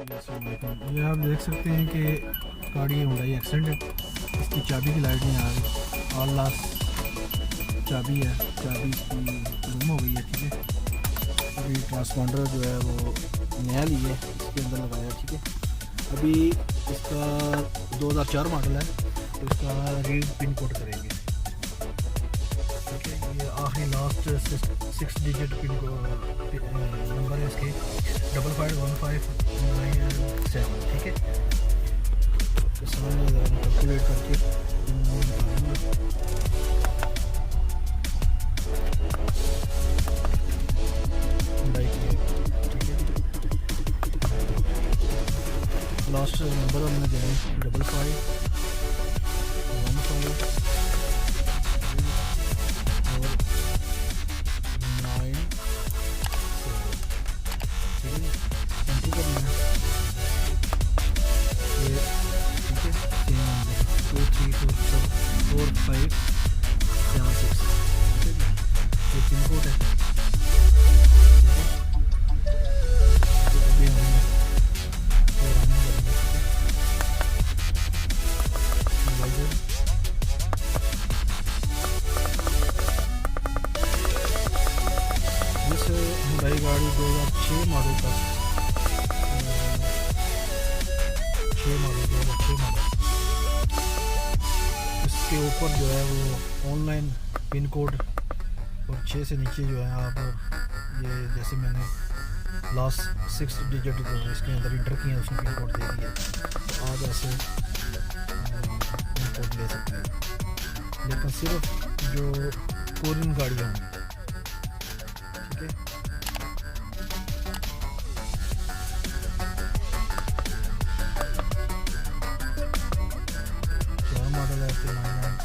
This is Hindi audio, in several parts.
ये आप देख सकते हैं कि गाड़ी Hyundai एक्सेंट है। इसकी चाबी की लाइट नहीं आ रही। ऑल लास्ट चाबी है, चाबी इसकी गुम हो गई है। ठीक है, अभी ट्रांसपॉन्डर जो है वो नया लिए इसके अंदर लगाया। ठीक है, अभी इसका 2004 मॉडल है, तो इसका रीड पिन कोड करेंगे। ठीक है, ये आखिरी लास्ट 6 डिजिट पिन को नंबर है इसके 551597। ठीक है, तो समझ कैलकुलेट करके लास्ट नंबर हमने दिया है 5515 ये पिन कोड है। Hyundai गाड़ी 2006 मॉडल का 2006 मॉडल। इसके ऊपर जो है वो ऑनलाइन पिन कोड और 6 से नीचे जो है आप ये जैसे मैंने लास्ट 6 डिजिट जो इसके अंदर इंटर किए उसमें पिन कोड दे दिया, तो आप ऐसे पिन कोड ले सकते हैं, लेकिन सिर्फ जो कोरियन गाड़ियाँ होंगी। ठीक है, क्या मॉडल है इसके 2006 मॉडल का।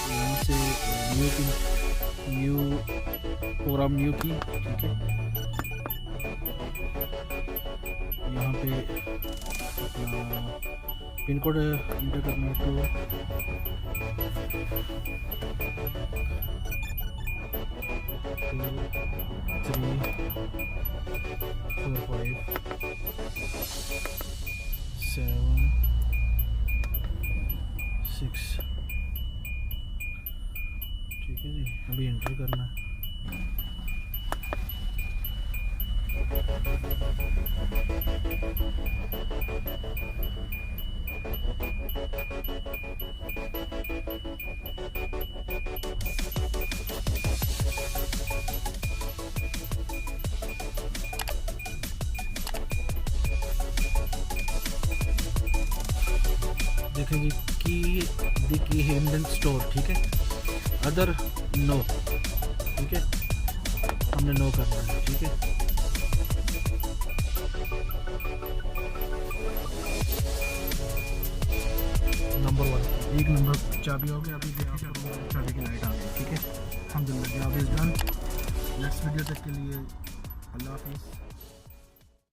यहाँ से न्यू प्रोग्राम न्यू की। ठीक है, यहाँ पे अपना पिन कोड इंटर करना है 2 3 4 5 7 6। ठीक है जी, अभी एंटर करना है। देखें जी की हिंडन स्टोर। ठीक है, अदर नो। ठीक है, हमने नो करना है। ठीक है, नंबर 1 एक नंबर चाबी हो गया। अभी चाबी की लाइट आ गई। ठीक है, अल्हम्दुलिल्लाह, job is done. Next video तक के लिए अल्लाह हाफिज़।